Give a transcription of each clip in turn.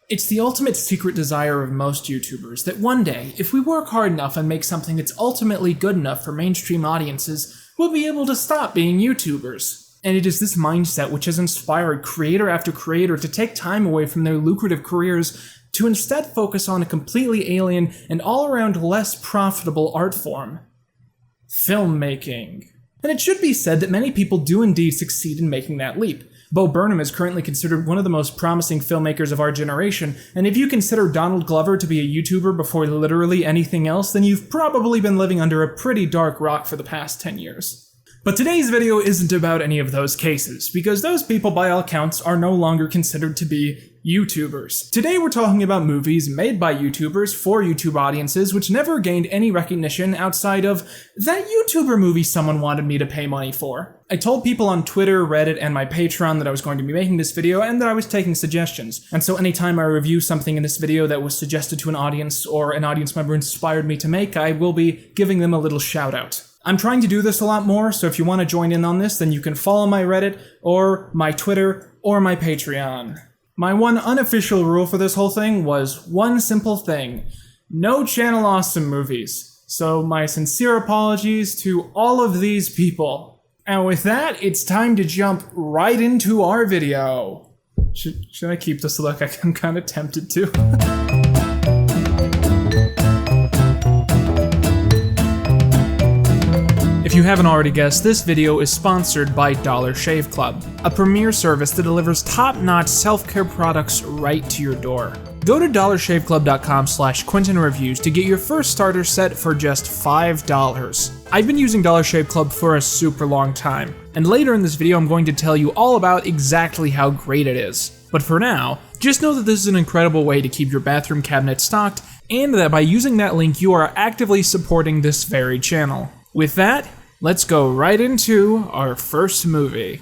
It's the ultimate secret desire of most YouTubers that one day, if we work hard enough and make something that's ultimately good enough for mainstream audiences, we'll be able to stop being YouTubers. And it is this mindset which has inspired creator after creator to take time away from their lucrative careers to instead focus on a completely alien and all-around less profitable art form: filmmaking. And it should be said that many people do indeed succeed in making that leap. Bo Burnham is currently considered one of the most promising filmmakers of our generation, and if you consider Donald Glover to be a YouTuber before literally anything else, then you've probably been living under a pretty dark rock for the past 10 years. But today's video isn't about any of those cases, because those people by all counts are no longer considered to be YouTubers. Today we're talking about movies made by YouTubers for YouTube audiences which never gained any recognition outside of that YouTuber movie someone wanted me to pay money for. I told people on Twitter, Reddit, and my Patreon that I was going to be making this video and that I was taking suggestions. And so anytime I review something in this video that was suggested to an audience or an audience member inspired me to make, I will be giving them a little shout out. I'm trying to do this a lot more, so if you want to join in on this, then you can follow my Reddit, or my Twitter, or my Patreon. My one unofficial rule for this whole thing was one simple thing: no Channel Awesome movies. So my sincere apologies to all of these people. And with that, it's time to jump right into our video. Should I keep this look? I'm kind of tempted to. If you haven't already guessed, this video is sponsored by Dollar Shave Club, a premier service that delivers top-notch self-care products right to your door. Go to dollarshaveclub.com/Quinton Reviews to get your first starter set for just $5. I've been using Dollar Shave Club for a super long time, and later in this video I'm going to tell you all about exactly how great it is. But for now, just know that this is an incredible way to keep your bathroom cabinet stocked, and that by using that link you are actively supporting this very channel. With that, let's go right into our first movie.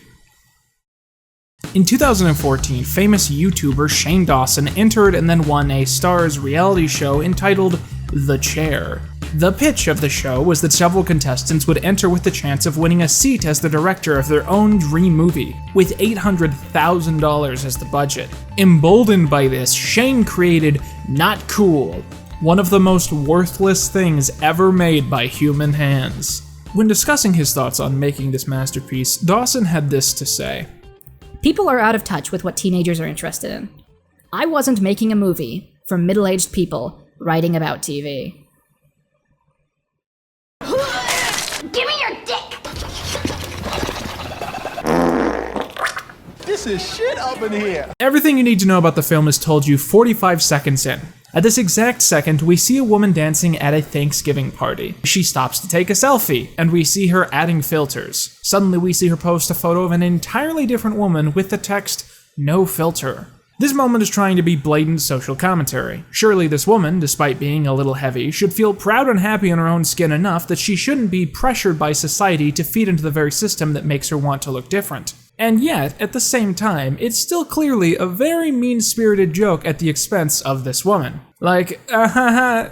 In 2014, famous YouTuber Shane Dawson entered and then won a Starz reality show entitled The Chair. The pitch of the show was that several contestants would enter with the chance of winning a seat as the director of their own dream movie, with $800,000 as the budget. Emboldened by this, Shane created Not Cool, one of the most worthless things ever made by human hands. When discussing his thoughts on making this masterpiece, Dawson had this to say: "People are out of touch with what teenagers are interested in. I wasn't making a movie for middle-aged people writing about TV." Give me your dick! This is shit up in here. Everything you need to know about the film is told you 45 seconds in. At this exact second, we see a woman dancing at a Thanksgiving party. She stops to take a selfie, and we see her adding filters. Suddenly we see her post a photo of an entirely different woman with the text, "No filter." This moment is trying to be blatant social commentary. Surely this woman, despite being a little heavy, should feel proud and happy in her own skin enough that she shouldn't be pressured by society to feed into the very system that makes her want to look different. And yet, at the same time, it's still clearly a very mean-spirited joke at the expense of this woman. Like,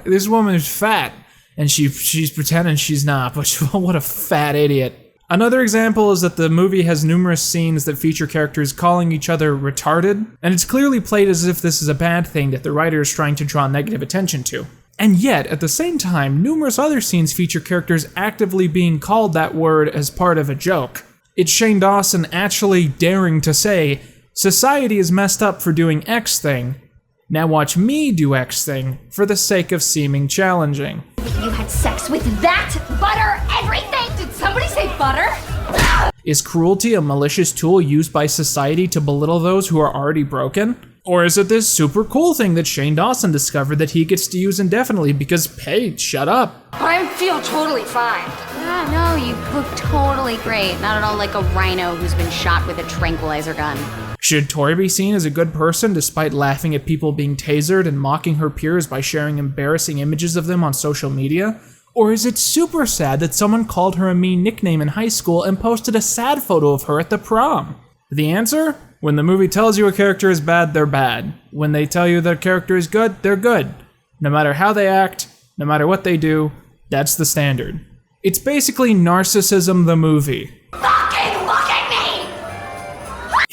this woman is fat, and she's pretending she's not, but what a fat idiot. Another example is that the movie has numerous scenes that feature characters calling each other retarded, and it's clearly played as if this is a bad thing that the writer is trying to draw negative attention to. And yet, at the same time, numerous other scenes feature characters actively being called that word as part of a joke. It's Shane Dawson actually daring to say, "Society is messed up for doing X thing. Now watch me do X thing for the sake of seeming challenging." You had sex with that? Butter everything? Did somebody say butter? Is cruelty a malicious tool used by society to belittle those who are already broken? Or is it this super cool thing that Shane Dawson discovered that he gets to use indefinitely because, hey, shut up? I feel totally fine. Yeah, no, you look totally great. Not at all like a rhino who's been shot with a tranquilizer gun. Should Tori be seen as a good person despite laughing at people being tasered and mocking her peers by sharing embarrassing images of them on social media? Or is it super sad that someone called her a mean nickname in high school and posted a sad photo of her at the prom? The answer? When the movie tells you a character is bad, they're bad. When they tell you their character is good, they're good. No matter how they act, no matter what they do, that's the standard. It's basically Narcissism the movie. Fucking look at me!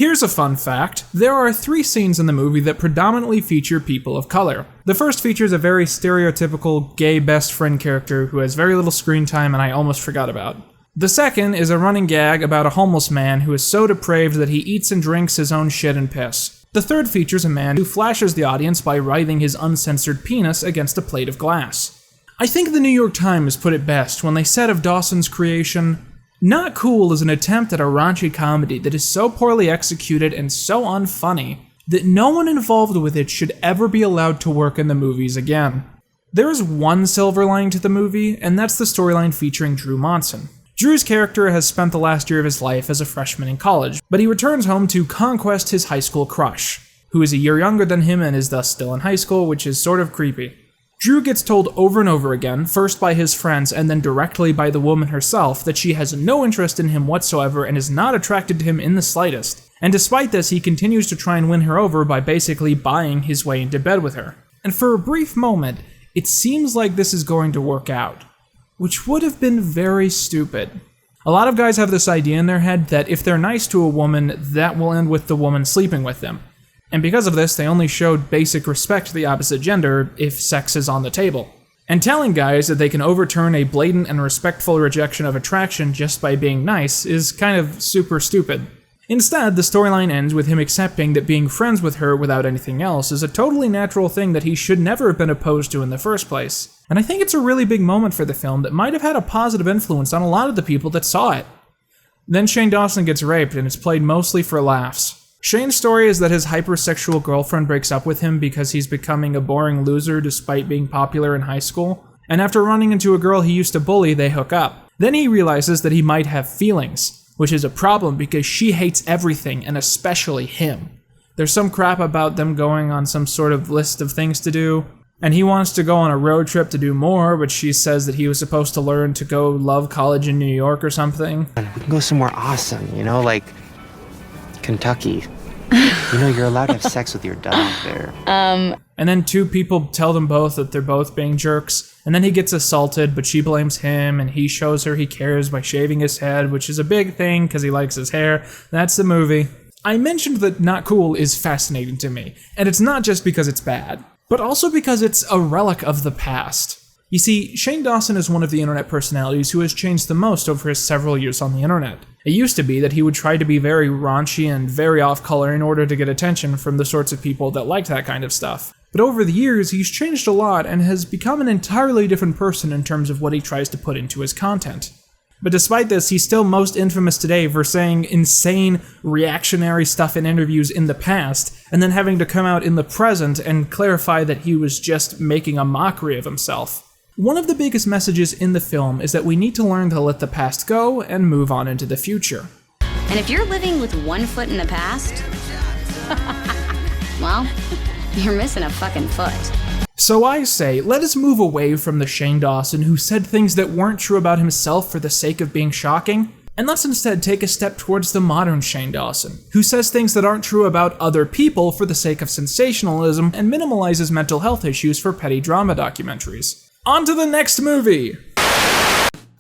Here's a fun fact. There are 3 scenes in the movie that predominantly feature people of color. The first features a very stereotypical gay best friend character who has very little screen time and I almost forgot about. The second is a running gag about a homeless man who is so depraved that he eats and drinks his own shit and piss. The third features a man who flashes the audience by writhing his uncensored penis against a plate of glass. I think the New York Times put it best when they said of Dawson's creation, "Not Cool is an attempt at a raunchy comedy that is so poorly executed and so unfunny that no one involved with it should ever be allowed to work in the movies again." There is one silver lining to the movie, and that's the storyline featuring Drew Monson. Drew's character has spent the last year of his life as a freshman in college, but he returns home to conquest his high school crush, who is a year younger than him and is thus still in high school, which is sort of creepy. Drew gets told over and over again, first by his friends and then directly by the woman herself, that she has no interest in him whatsoever and is not attracted to him in the slightest. And despite this, he continues to try and win her over by basically buying his way into bed with her. And for a brief moment, it seems like this is going to work out, which would have been very stupid. A lot of guys have this idea in their head that if they're nice to a woman, that will end with the woman sleeping with them. And because of this, they only showed basic respect to the opposite gender if sex is on the table. And telling guys that they can overturn a blatant and respectful rejection of attraction just by being nice is kind of super stupid. Instead, the storyline ends with him accepting that being friends with her without anything else is a totally natural thing that he should never have been opposed to in the first place. And I think it's a really big moment for the film that might have had a positive influence on a lot of the people that saw it. Then Shane Dawson gets raped and is played mostly for laughs. Shane's story is that his hypersexual girlfriend breaks up with him because he's becoming a boring loser despite being popular in high school. And after running into a girl he used to bully, they hook up. Then he realizes that he might have feelings, which is a problem because she hates everything and especially him. There's some crap about them going on some sort of list of things to do, and he wants to go on a road trip to do more, but she says that he was supposed to learn to go love college in New York or something. We can go somewhere awesome, like Kentucky. You're allowed to have sex with your dog there. And then 2 people tell them both that they're both being jerks, and then he gets assaulted, but she blames him, and he shows her he cares by shaving his head, which is a big thing because he likes his hair. That's the movie. I mentioned that Not Cool is fascinating to me, and it's not just because it's bad, but also because it's a relic of the past. You see, Shane Dawson is one of the internet personalities who has changed the most over his several years on the internet. It used to be that he would try to be very raunchy and very off-color in order to get attention from the sorts of people that liked that kind of stuff. But over the years, he's changed a lot and has become an entirely different person in terms of what he tries to put into his content. But despite this, he's still most infamous today for saying insane, reactionary stuff in interviews in the past, and then having to come out in the present and clarify that he was just making a mockery of himself. One of the biggest messages in the film is that we need to learn to let the past go and move on into the future. And if you're living with one foot in the past, well, you're missing a fucking foot. So I say, let us move away from the Shane Dawson who said things that weren't true about himself for the sake of being shocking, and let's instead take a step towards the modern Shane Dawson, who says things that aren't true about other people for the sake of sensationalism and minimalizes mental health issues for petty drama documentaries. On to the next movie!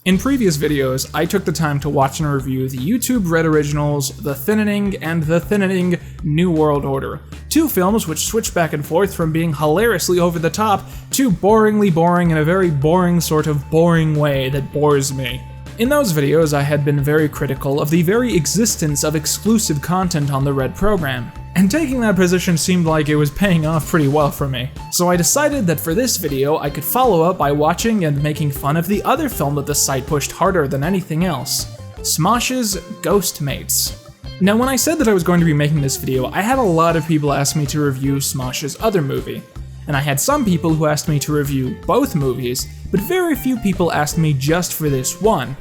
In previous videos, I took the time to watch and review the YouTube Red Originals, The Thinning and The Thinning New World Order, 2 films which switch back and forth from being hilariously over the top to boringly boring in a very boring sort of boring way that bores me. In those videos, I had been very critical of the very existence of exclusive content on the Red program, and taking that position seemed like it was paying off pretty well for me. So I decided that for this video, I could follow up by watching and making fun of the other film that the site pushed harder than anything else, Smosh's Ghostmates. Now, when I said that I was going to be making this video, I had a lot of people ask me to review Smosh's other movie, and I had some people who asked me to review both movies, but very few people asked me just for this one,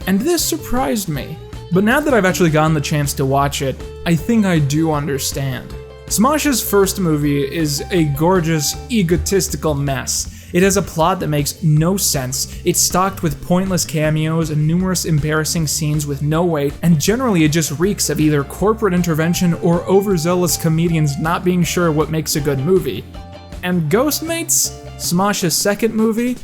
and this surprised me. But now that I've actually gotten the chance to watch it, I think I do understand. Smosh's first movie is a gorgeous, egotistical mess. It has a plot that makes no sense, it's stocked with pointless cameos and numerous embarrassing scenes with no weight, and generally it just reeks of either corporate intervention or overzealous comedians not being sure what makes a good movie. And Ghostmates, Smosh's second movie,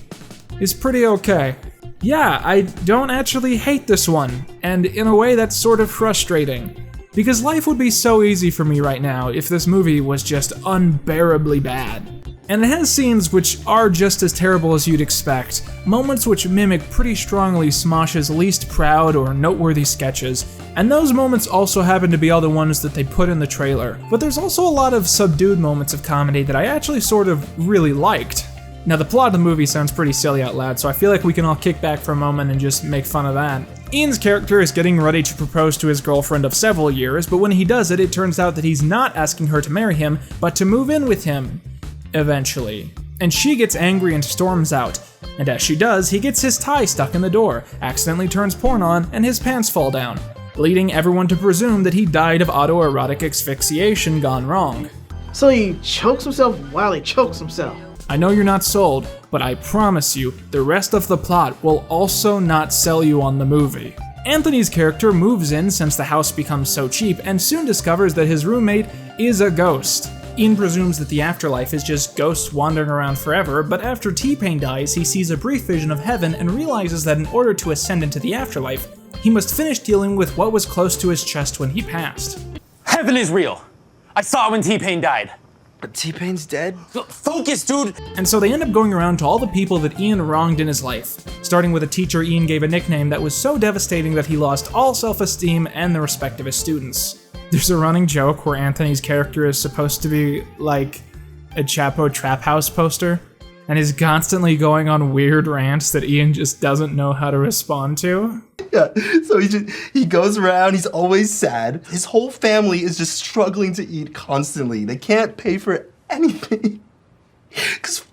is pretty okay. Yeah, I don't actually hate this one, and in a way that's sort of frustrating. because life would be so easy for me right now if this movie was just unbearably bad. And it has scenes which are just as terrible as you'd expect, moments which mimic pretty strongly Smosh's least proud or noteworthy sketches, and those moments also happen to be all the ones that they put in the trailer. But there's also a lot of subdued moments of comedy that I actually sort of really liked. Now the plot of the movie sounds pretty silly out loud, so I feel like we can all kick back for a moment and just make fun of that. Ian's character is getting ready to propose to his girlfriend of several years, but when he does it, it turns out that he's not asking her to marry him, but to move in with him. Eventually. And she gets angry and storms out. And as she does, he gets his tie stuck in the door, accidentally turns porn on, and his pants fall down, leading everyone to presume that he died of autoerotic asphyxiation gone wrong. So he chokes himself while he chokes himself. I know you're not sold, but I promise you, the rest of the plot will also not sell you on the movie. Anthony's character moves in since the house becomes so cheap and soon discovers that his roommate is a ghost. Ian presumes that the afterlife is just ghosts wandering around forever, but after T-Pain dies, he sees a brief vision of heaven and realizes that in order to ascend into the afterlife, he must finish dealing with what was close to his chest when he passed. Heaven is real. I saw it when T-Pain died. But T-Pain's dead? Focus, dude! And so they end up going around to all the people that Ian wronged in his life, starting with a teacher Ian gave a nickname that was so devastating that he lost all self-esteem and the respect of his students. There's a running joke where Anthony's character is supposed to be like a Chapo Trap House poster, and is constantly going on weird rants that Ian just doesn't know how to respond to. Yeah, so he goes around, he's always sad. His whole family is just struggling to eat constantly. They can't pay for anything. Because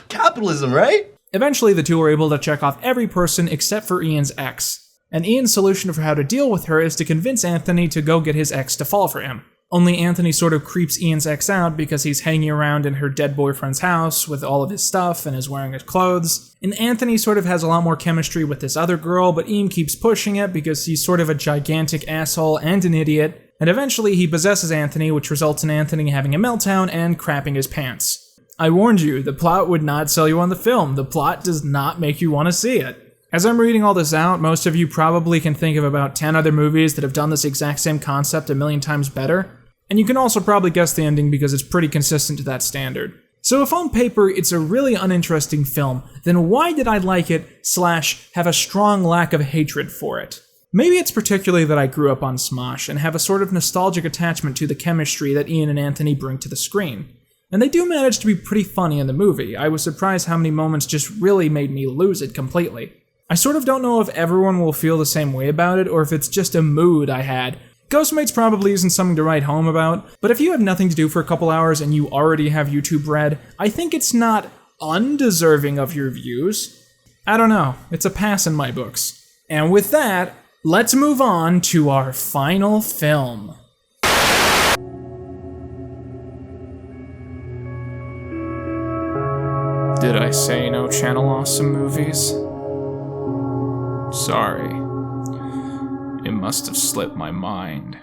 capitalism, right? Eventually, the two are able to check off every person except for Ian's ex. And Ian's solution for how to deal with her is to convince Anthony to go get his ex to fall for him. Only Anthony sort of creeps Ian's ex out because he's hanging around in her dead boyfriend's house with all of his stuff and is wearing his clothes. And Anthony sort of has a lot more chemistry with this other girl, but Ian keeps pushing it because he's sort of a gigantic asshole and an idiot. And eventually he possesses Anthony, which results in Anthony having a meltdown and crapping his pants. I warned you, the plot would not sell you on the film. The plot does not make you want to see it. As I'm reading all this out, most of you probably can think of about 10 other movies that have done this exact same concept a million times better, and you can also probably guess the ending because it's pretty consistent to that standard. So if on paper it's a really uninteresting film, then why did I like it / have a strong lack of hatred for it? Maybe it's particularly that I grew up on Smosh and have a sort of nostalgic attachment to the chemistry that Ian and Anthony bring to the screen. And they do manage to be pretty funny in the movie. I was surprised how many moments just really made me lose it completely. I sort of don't know if everyone will feel the same way about it or if it's just a mood I had. Ghostmates probably isn't something to write home about, but if you have nothing to do for a couple hours and you already have YouTube Red, I think it's not undeserving of your views. I don't know, it's a pass in my books. And with that, let's move on to our final film. Did I say no Channel Awesome movies? Sorry. It must have slipped my mind.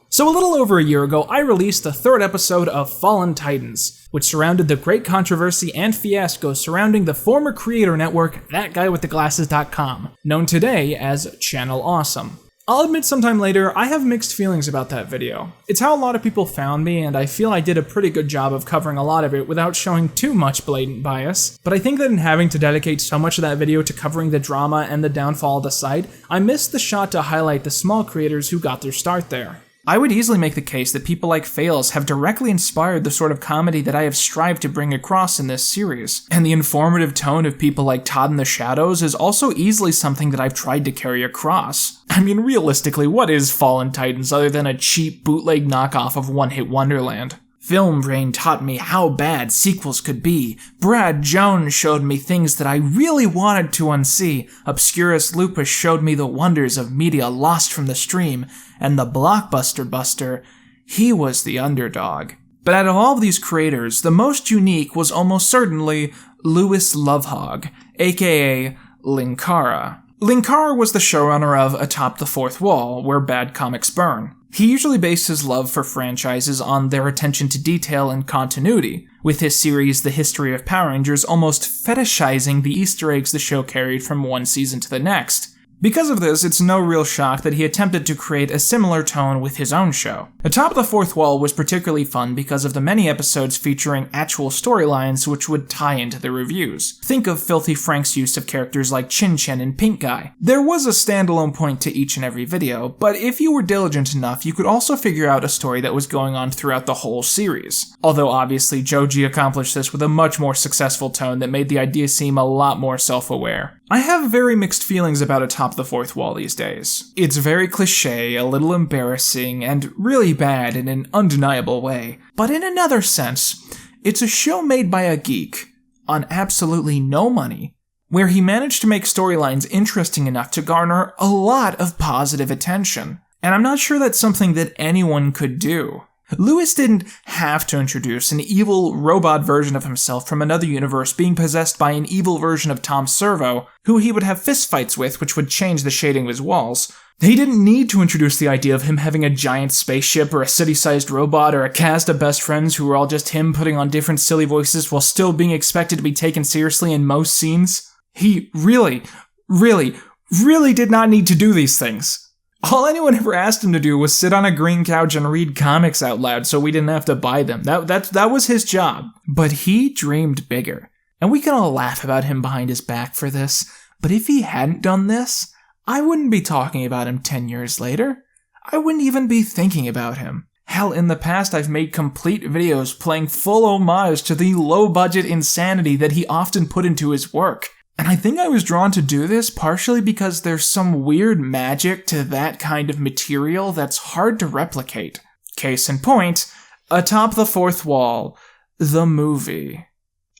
So a little over a year ago, I released the third episode of Fallen Titans, which surrounded the great controversy and fiasco surrounding the former creator network ThatGuyWithTheGlasses.com, known today as Channel Awesome. I'll admit sometime later, I have mixed feelings about that video. It's how a lot of people found me, and I feel I did a pretty good job of covering a lot of it without showing too much blatant bias. But I think that in having to dedicate so much of that video to covering the drama and the downfall of the site, I missed the shot to highlight the small creators who got their start there. I would easily make the case that people like Fails have directly inspired the sort of comedy that I have strived to bring across in this series, and the informative tone of people like Todd in the Shadows is also easily something that I've tried to carry across. I mean, realistically, what is Fallen Titans other than a cheap bootleg knockoff of One Hit Wonderland? Film Brain taught me how bad sequels could be. Brad Jones showed me things that I really wanted to unsee. Obscurus Lupus showed me the wonders of media lost from the stream. And the Blockbuster Buster, he was the underdog. But out of all of these creators, the most unique was almost certainly Louis Lovehog, aka Linkara. Linkara was the showrunner of Atop the Fourth Wall, Where Bad Comics Burn. He usually based his love for franchises on their attention to detail and continuity, with his series The History of Power Rangers almost fetishizing the Easter eggs the show carried from one season to the next. Because of this, it's no real shock that he attempted to create a similar tone with his own show. Atop the Fourth Wall was particularly fun because of the many episodes featuring actual storylines which would tie into the reviews. Think of Filthy Frank's use of characters like Chin Chen and Pink Guy. There was a standalone point to each and every video, but if you were diligent enough, you could also figure out a story that was going on throughout the whole series. Although obviously Joji accomplished this with a much more successful tone that made the idea seem a lot more self-aware. I have very mixed feelings about Atop the Fourth Wall these days. It's very cliché, a little embarrassing, and really bad in an undeniable way. But in another sense, it's a show made by a geek, on absolutely no money, where he managed to make storylines interesting enough to garner a lot of positive attention. And I'm not sure that's something that anyone could do. Lewis didn't have to introduce an evil robot version of himself from another universe being possessed by an evil version of Tom Servo, who he would have fistfights with, which would change the shading of his walls. He didn't need to introduce the idea of him having a giant spaceship or a city-sized robot or a cast of best friends who were all just him putting on different silly voices while still being expected to be taken seriously in most scenes. He really did not need to do these things. All anyone ever asked him to do was sit on a green couch and read comics out loud so we didn't have to buy them. That was his job. But he dreamed bigger. And we can all laugh about him behind his back for this, but if he hadn't done this, I wouldn't be talking about him 10 years later. I wouldn't even be thinking about him. Hell, in the past I've made complete videos playing full homage to the low-budget insanity that he often put into his work. And I think I was drawn to do this partially because there's some weird magic to that kind of material that's hard to replicate. Case in point, Atop the Fourth Wall, the movie.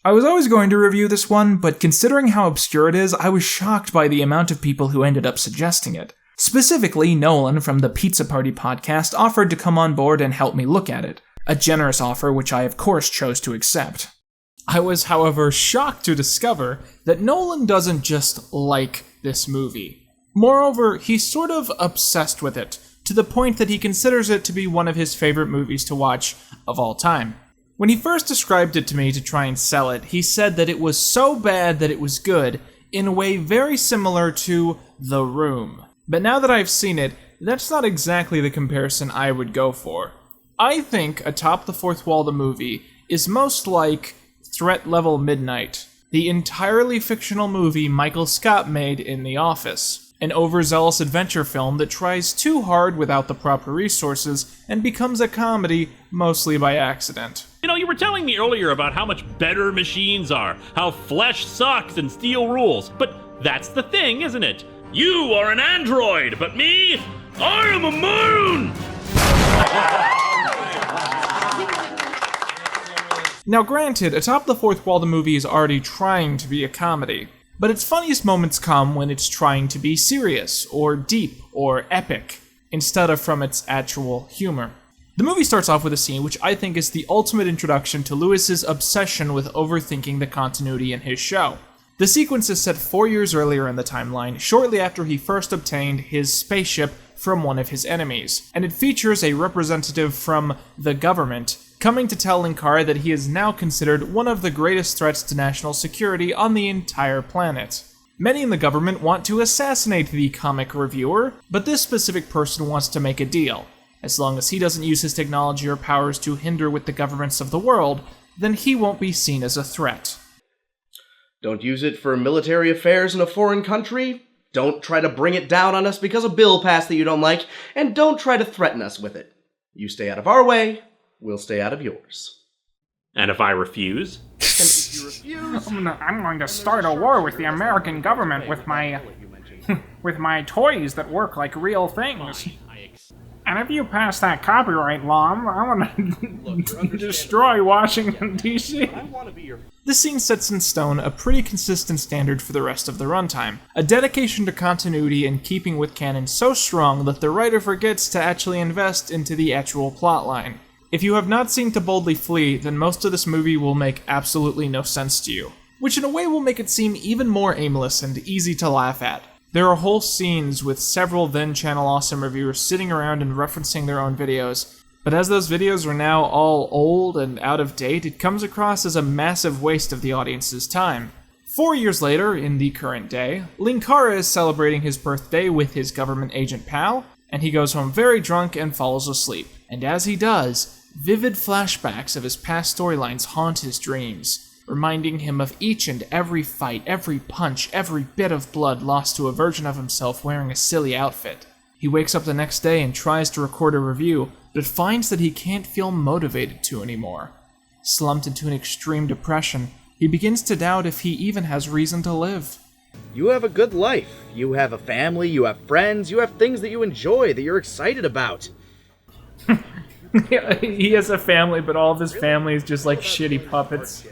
I was always going to review this one, but considering how obscure it is, I was shocked by the amount of people who ended up suggesting it. Specifically, Nolan from the Pizza Party podcast offered to come on board and help me look at it. A generous offer which I of course chose to accept. I was, however, shocked to discover that Nolan doesn't just like this movie. Moreover, he's sort of obsessed with it, to the point that he considers it to be one of his favorite movies to watch of all time. When he first described it to me to try and sell it, he said that it was so bad that it was good, in a way very similar to The Room. But now that I've seen it, that's not exactly the comparison I would go for. I think Atop the Fourth Wall the movie is most like Threat Level Midnight, the entirely fictional movie Michael Scott made in The Office, an overzealous adventure film that tries too hard without the proper resources and becomes a comedy mostly by accident. You know, you were telling me earlier about how much better machines are, how flesh sucks and steel rules, but that's the thing, isn't it? You are an android, but me, I am a moon! Now granted, Atop the Fourth Wall the movie is already trying to be a comedy, but its funniest moments come when it's trying to be serious, or deep, or epic, instead of from its actual humor. The movie starts off with a scene which I think is the ultimate introduction to Lewis's obsession with overthinking the continuity in his show. The sequence is set 4 years earlier in the timeline, shortly after he first obtained his spaceship from one of his enemies, and it features a representative from the government coming to tell Linkara that he is now considered one of the greatest threats to national security on the entire planet. Many in the government want to assassinate the comic reviewer, but this specific person wants to make a deal. As long as he doesn't use his technology or powers to hinder with the governments of the world, then he won't be seen as a threat. Don't use it for military affairs in a foreign country. Don't try to bring it down on us because a bill passed that you don't like, and don't try to threaten us with it. You stay out of our way, we'll stay out of yours. And if I refuse? And if you refuse... I'm going to start a war with the American government with my... with my toys that work like real things. And if you pass that copyright law, I want to destroy Washington, D.C. This scene sets in stone a pretty consistent standard for the rest of the runtime, a dedication to continuity and keeping with canon so strong that the writer forgets to actually invest into the actual plotline. If you have not seen To Boldly Flee, then most of this movie will make absolutely no sense to you, which in a way will make it seem even more aimless and easy to laugh at. There are whole scenes with several then Channel Awesome reviewers sitting around and referencing their own videos, but as those videos are now all old and out of date, it comes across as a massive waste of the audience's time. 4 years later, in the current day, Linkara is celebrating his birthday with his government agent pal, and he goes home very drunk and falls asleep. And as he does, vivid flashbacks of his past storylines haunt his dreams, reminding him of each and every fight, every punch, every bit of blood lost to a version of himself wearing a silly outfit. He wakes up the next day and tries to record a review, but finds that he can't feel motivated to anymore. Slumped into an extreme depression, he begins to doubt if he even has reason to live. You have a good life. You have a family, you have friends, you have things that you enjoy, that you're excited about. He has a family, but all of his family is just like shitty puppets.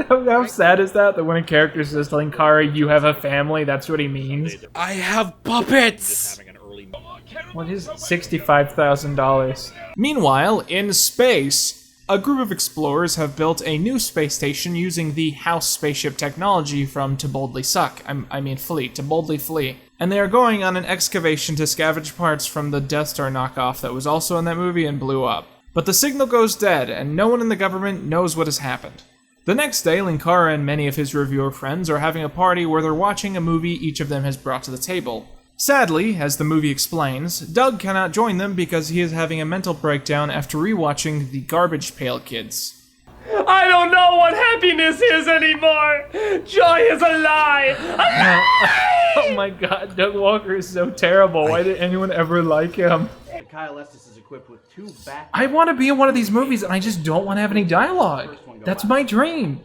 How sad is that? That when a character says to Linkara, you have a family, that's what he means? I have puppets! What is $65,000? Meanwhile, in space, a group of explorers have built a new space station using the house spaceship technology from To Boldly Flee. And they are going on an excavation to scavenge parts from the Death Star knockoff that was also in that movie and blew up. But the signal goes dead, and no one in the government knows what has happened. The next day, Linkara and many of his reviewer friends are having a party where they're watching a movie each of them has brought to the table. Sadly, as the movie explains, Doug cannot join them because he is having a mental breakdown after rewatching The Garbage Pail Kids. I don't know what happiness is anymore! Joy is a lie! Oh my god, Doug Walker is so terrible. Why did anyone ever like him? Kyle Estes is equipped with 2 back. I want to be in one of these movies and I just don't want to have any dialogue. That's my dream.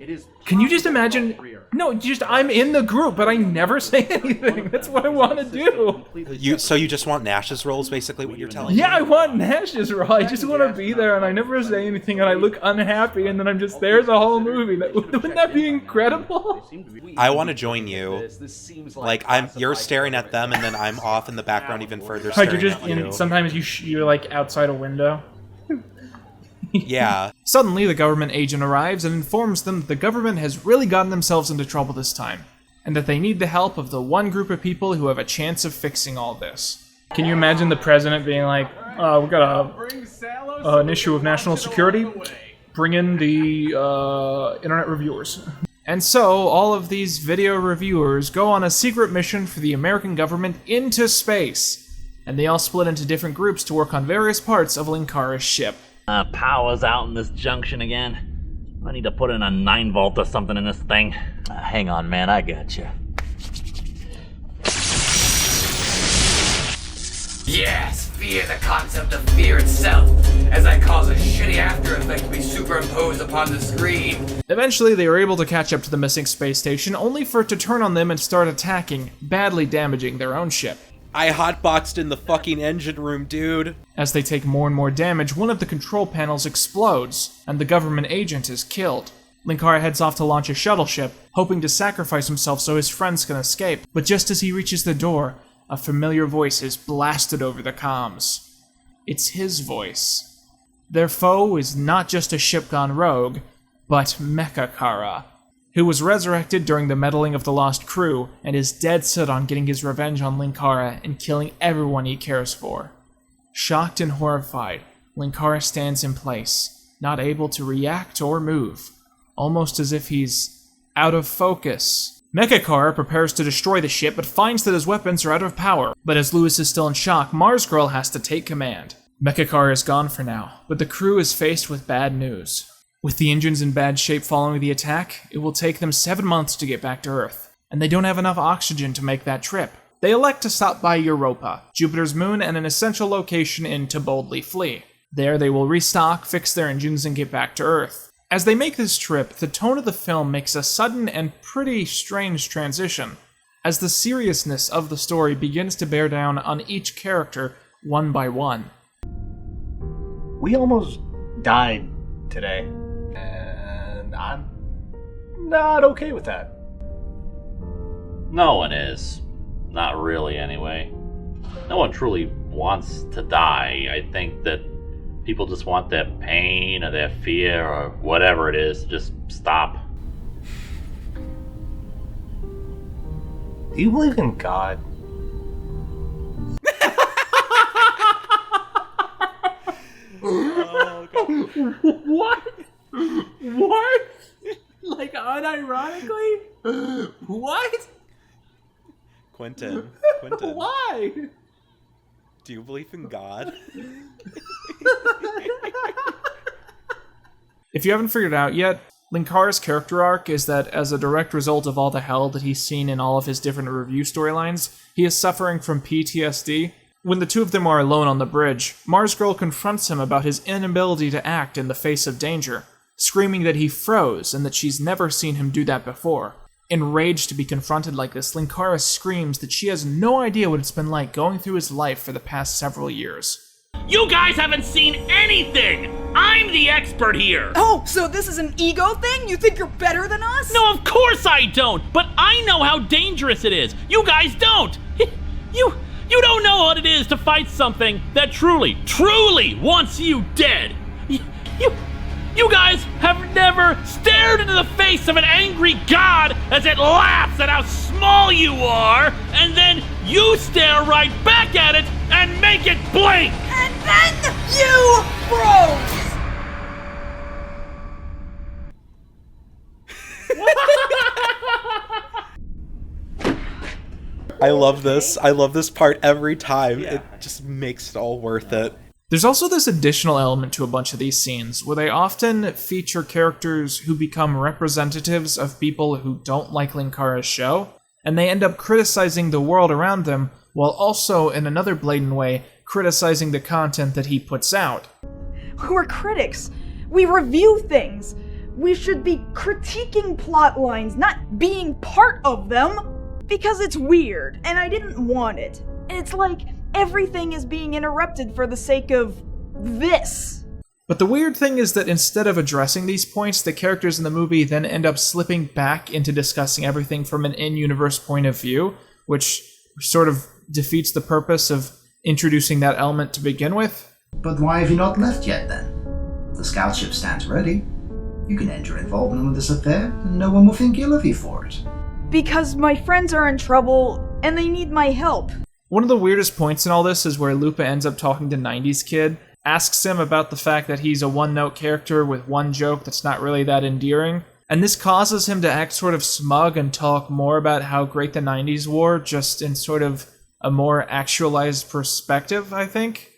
Can you just imagine? No, just I'm in the group, but I never say anything. That's what I want to do. So you just want Nash's role is basically what you're telling me? Yeah, I want Nash's role. I just want to be there and I never say anything and I look unhappy and then I'm just there's a whole movie. Wouldn't that be incredible? I want to join you. Like you're staring at them and then I'm off in the background even further staring at you. Sometimes you're like outside a window. Yeah. Suddenly, the government agent arrives and informs them that the government has really gotten themselves into trouble this time, and that they need the help of the one group of people who have a chance of fixing all this. Can you imagine the president being like, we got an issue of national security? Bring in the internet reviewers. And so, all of these video reviewers go on a secret mission for the American government into space, and they all split into different groups to work on various parts of Linkara's ship. Power's out in this junction again. I need to put in a 9-volt or something in this thing. Hang on, man, I got you. Yes, fear the concept of fear itself, as I cause a shitty after effect to be superimposed upon the screen. Eventually, they are able to catch up to the missing space station, only for it to turn on them and start attacking, badly damaging their own ship. I hotboxed in the fucking engine room, dude. As they take more and more damage, one of the control panels explodes, and the government agent is killed. Linkara heads off to launch a shuttle ship, hoping to sacrifice himself so his friends can escape. But just as he reaches the door, a familiar voice is blasted over the comms. It's his voice. Their foe is not just a ship gone rogue, but Mecha-Kara, who was resurrected during the meddling of the lost crew and is dead set on getting his revenge on Linkara and killing everyone he cares for. Shocked and horrified, Linkara stands in place, not able to react or move, almost as if he's out of focus. Mecha-Kara prepares to destroy the ship but finds that his weapons are out of power. But as Lewis is still in shock, Mars Girl has to take command. Mecha-Kara is gone for now, but the crew is faced with bad news. With the engines in bad shape following the attack, it will take them 7 months to get back to Earth, and they don't have enough oxygen to make that trip. They elect to stop by Europa, Jupiter's moon and an essential location in To Boldly Flee. There they will restock, fix their engines, and get back to Earth. As they make this trip, the tone of the film makes a sudden and pretty strange transition, as the seriousness of the story begins to bear down on each character one by one. We almost died today. And I'm not okay with that. No one is. Not really, anyway. No one truly wants to die. I think that people just want their pain or their fear or whatever it is to just stop. Do you believe in God? Oh, God. What? What? Like, unironically? What? Quinton. Why? Do you believe in God? If you haven't figured it out yet, Linkara's character arc is that as a direct result of all the hell that he's seen in all of his different review storylines, he is suffering from PTSD. When the two of them are alone on the bridge, Mars Girl confronts him about his inability to act in the face of danger, screaming that he froze and that she's never seen him do that before. Enraged to be confronted like this, Linkara screams that she has no idea what it's been like going through his life for the past several years. You guys haven't seen anything! I'm the expert here! Oh, so this is an ego thing? You think you're better than us? No, of course I don't! But I know how dangerous it is! You guys don't! You don't know what it is to fight something that truly wants you dead! You guys have never stared into the face of an angry god as it laughs at how small you are, and then you stare right back at it and make it blink! And then you froze! I love this. I love this part every time. Yeah. It just makes it all worth it. There's also this additional element to a bunch of these scenes, where they often feature characters who become representatives of people who don't like Linkara's show, and they end up criticizing the world around them, while also, in another blatant way, criticizing the content that he puts out. We're critics. We review things. We should be critiquing plot lines, not being part of them, because it's weird, and I didn't want it. And it's like everything is being interrupted for the sake of this. But the weird thing is that instead of addressing these points, the characters in the movie then end up slipping back into discussing everything from an in-universe point of view, which sort of defeats the purpose of introducing that element to begin with. But why have you not left yet then? The scout ship stands ready. You can end your involvement with this affair, and no one will think ill of you for it. Because my friends are in trouble, and they need my help. One of the weirdest points in all this is where Lupa ends up talking to 90s Kid, asks him about the fact that he's a one-note character with one joke that's not really that endearing, and this causes him to act sort of smug and talk more about how great the 90s were, just in sort of a more actualized perspective, I think.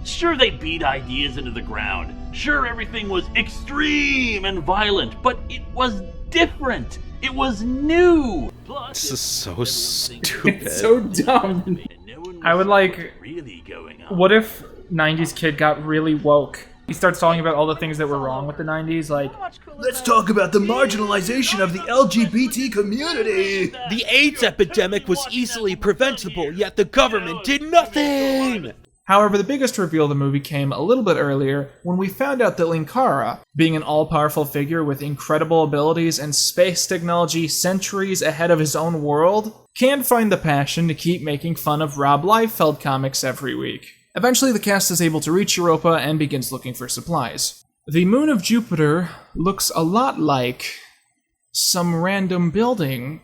Sure, they beat ideas into the ground. Sure, everything was extreme and violent, but it was different. It was new. Plus, this is so stupid. It's so dumb. I would like, what if 90s Kid got really woke? He starts talking about all the things that were wrong with the 90s, like, let's talk about the marginalization of the LGBT community. The AIDS epidemic was easily preventable, yet the government did nothing. However, the biggest reveal of the movie came a little bit earlier when we found out that Linkara, being an all-powerful figure with incredible abilities and space technology centuries ahead of his own world, can find the passion to keep making fun of Rob Liefeld comics every week. Eventually, the cast is able to reach Europa and begins looking for supplies. The moon of Jupiter looks a lot like some random building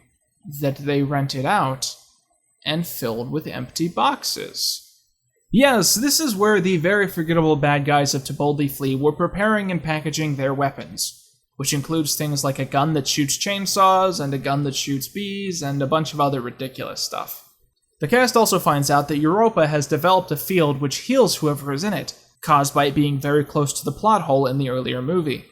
that they rented out and filled with empty boxes. Yes, this is where the very forgettable bad guys of Tiboldi Flea were preparing and packaging their weapons, which includes things like a gun that shoots chainsaws, and a gun that shoots bees, and a bunch of other ridiculous stuff. The cast also finds out that Europa has developed a field which heals whoever is in it, caused by it being very close to the plot hole in the earlier movie.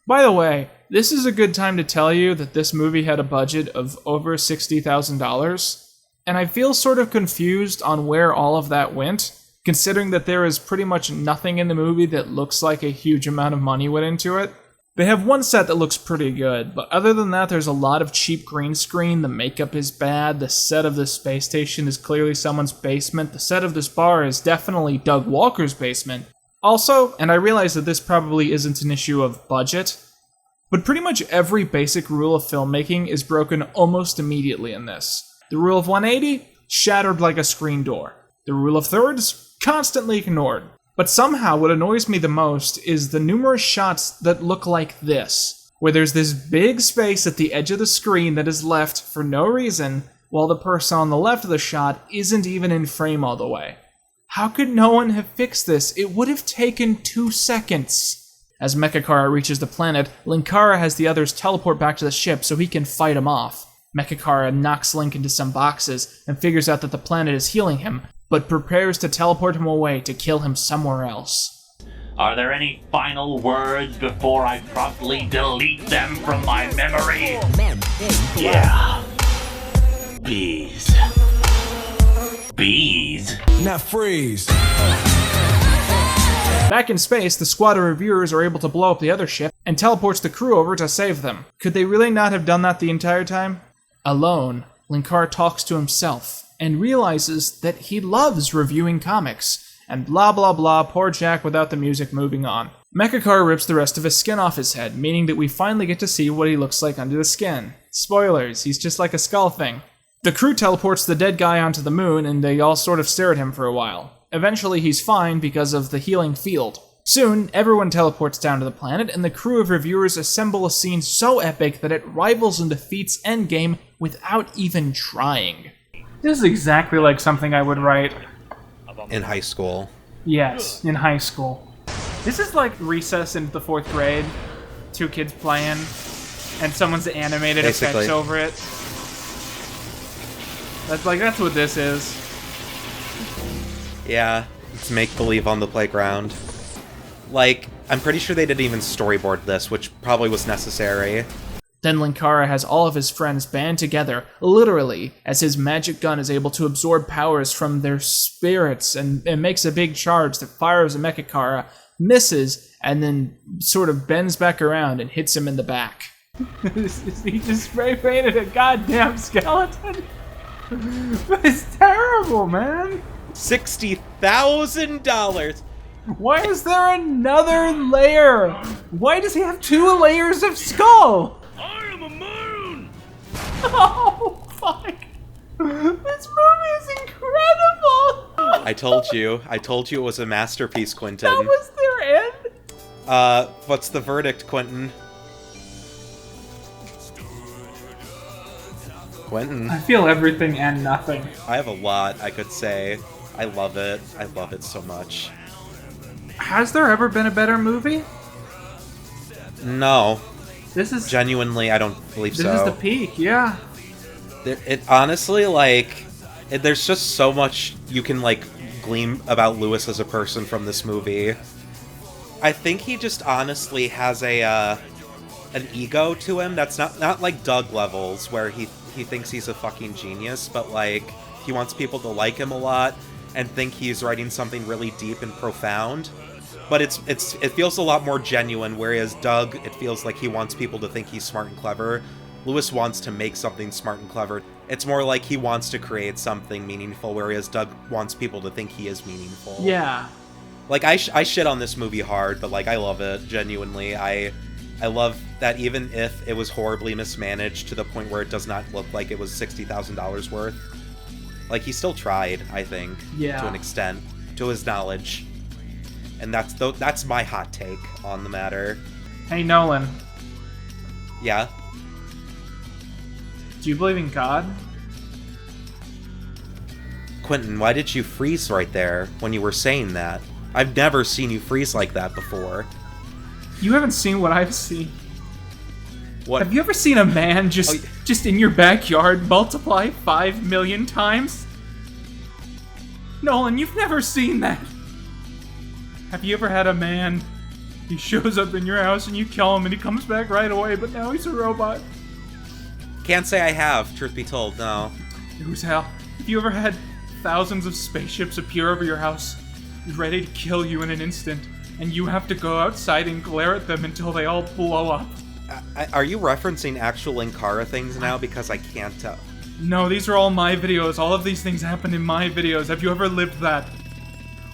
By the way, this is a good time to tell you that this movie had a budget of over $60,000, and I feel sort of confused on where all of that went, considering that there is pretty much nothing in the movie that looks like a huge amount of money went into it. They have one set that looks pretty good, but other than that, there's a lot of cheap green screen, the makeup is bad, the set of the space station is clearly someone's basement, the set of this bar is definitely Doug Walker's basement. Also, and I realize that this probably isn't an issue of budget, but pretty much every basic rule of filmmaking is broken almost immediately in this. The rule of 180, shattered like a screen door. The rule of thirds, constantly ignored. But somehow what annoys me the most is the numerous shots that look like this, where there's this big space at the edge of the screen that is left for no reason, while the person on the left of the shot isn't even in frame all the way. How could no one have fixed this? It would have taken 2 seconds. As Mechakara reaches the planet, Linkara has the others teleport back to the ship so he can fight him off. Mechakara knocks Link into some boxes and figures out that the planet is healing him, but prepares to teleport him away to kill him somewhere else. Are there any final words before I promptly delete them from my memory? Yeah. Bees. Bees? Now freeze. Back in space, the squad of reviewers are able to blow up the other ship and teleports the crew over to save them. Could they really not have done that the entire time? Alone, Linkar talks to himself and realizes that he loves reviewing comics. And blah blah blah, poor Jack without the music moving on. Mechakara rips the rest of his skin off his head, meaning that we finally get to see what he looks like under the skin. Spoilers, he's just like a skull thing. The crew teleports the dead guy onto the moon, and they all sort of stare at him for a while. Eventually he's fine because of the healing field. Soon, everyone teleports down to the planet, and the crew of reviewers assemble a scene so epic that it rivals and defeats Endgame without even trying. This is exactly like something I would write. In high school. Yes, in high school. This is like recess in the 4th grade. 2 kids playing, and someone's animated effects over it. That's what this is. Yeah, it's make-believe on the playground. Like, I'm pretty sure they didn't even storyboard this, which probably was necessary. Then Linkara has all of his friends band together, literally, as his magic gun is able to absorb powers from their spirits and makes a big charge that fires at Mechakara, misses, and then sort of bends back around and hits him in the back. He just spray painted a goddamn skeleton. It's terrible, man. $60,000. Why is there another layer? Why does he have 2 layers of skull? I am a moon! Oh, fuck. This movie is incredible! I told you it was a masterpiece, Quinton. That was their end? What's the verdict, Quinton? Quinton. I feel everything and nothing. I have a lot I could say. I love it. I love it so much. Has there ever been a better movie? No. This is... Genuinely, I don't believe so. This is the peak, yeah. It honestly, like... there's just so much you can, like, glean about Lewis as a person from this movie. I think he just honestly has an ego to him that's not like Doug levels, where he thinks he's a fucking genius, but, like, he wants people to like him a lot and think he's writing something really deep and profound. But it feels a lot more genuine, whereas Doug, it feels like he wants people to think he's smart and clever. Lewis wants to make something smart and clever. It's more like he wants to create something meaningful, whereas Doug wants people to think he is meaningful. Yeah. Like, I shit on this movie hard, but, like, I love it, genuinely. I love that even if it was horribly mismanaged to the point where it does not look like it was $60,000 worth, like, he still tried, I think, to an extent, to his knowledge. And that's my hot take on the matter. Hey, Nolan. Yeah? Do you believe in God? Quinton, why did you freeze right there when you were saying that? I've never seen you freeze like that before. You haven't seen what I've seen. What? Have you ever seen a man just in your backyard multiply 5 million times? Nolan, you've never seen that. Have you ever had a man, he shows up in your house and you kill him and he comes back right away, but now he's a robot? Can't say I have, truth be told, no. It was hell. Have you ever had thousands of spaceships appear over your house, ready to kill you in an instant, and you have to go outside and glare at them until they all blow up? Are you referencing actual Linkara things now? Because I can't tell. No, these are all my videos. All of these things happen in my videos. Have you ever lived that?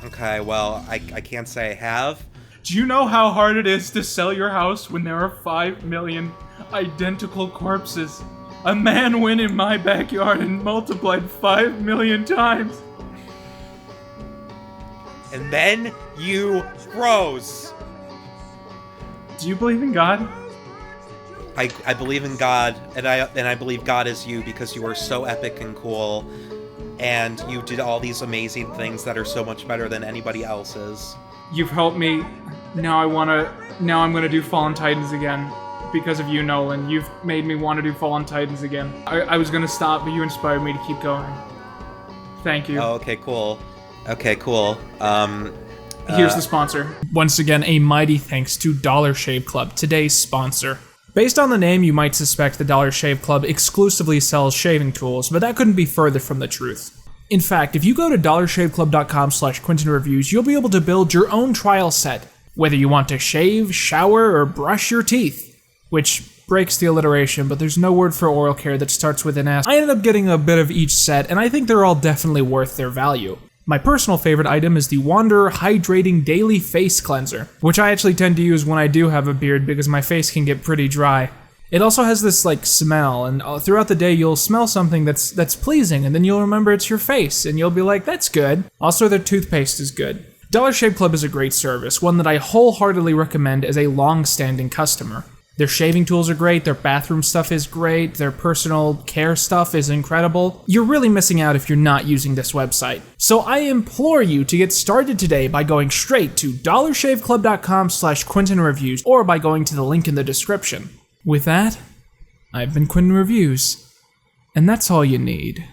Okay, well, I can't say I have. Do you know how hard it is to sell your house when there are 5 million identical corpses? A man went in my backyard and multiplied 5 million times. And then you froze. Do you believe in God? I believe in God, and I believe God is you because you are so epic and cool, and you did all these amazing things that are so much better than anybody else's. You've helped me Now I'm gonna do Fallen Titans again. Because of you, Nolan. You've made me want to do Fallen Titans again. I was gonna stop, but you inspired me to keep going. Thank you. Oh, okay, cool. Okay, cool. Here's the sponsor. Once again, a mighty thanks to Dollar Shave Club, today's sponsor. Based on the name, you might suspect the Dollar Shave Club exclusively sells shaving tools, but that couldn't be further from the truth. In fact, if you go to dollarshaveclub.com/QuintonReviews, you'll be able to build your own trial set, whether you want to shave, shower, or brush your teeth. Which breaks the alliteration, but there's no word for oral care that starts with an S. I ended up getting a bit of each set, and I think they're all definitely worth their value. My personal favorite item is the Wanderer Hydrating Daily Face Cleanser, which I actually tend to use when I do have a beard because my face can get pretty dry. It also has this smell, and throughout the day you'll smell something that's pleasing, and then you'll remember it's your face, and you'll be like, that's good. Also, their toothpaste is good. Dollar Shave Club is a great service, one that I wholeheartedly recommend as a long-standing customer. Their shaving tools are great, their bathroom stuff is great, their personal care stuff is incredible. You're really missing out if you're not using this website. So I implore you to get started today by going straight to dollarshaveclub.com/QuintonReviews or by going to the link in the description. With that, I've been Quinton Reviews, and that's all you need.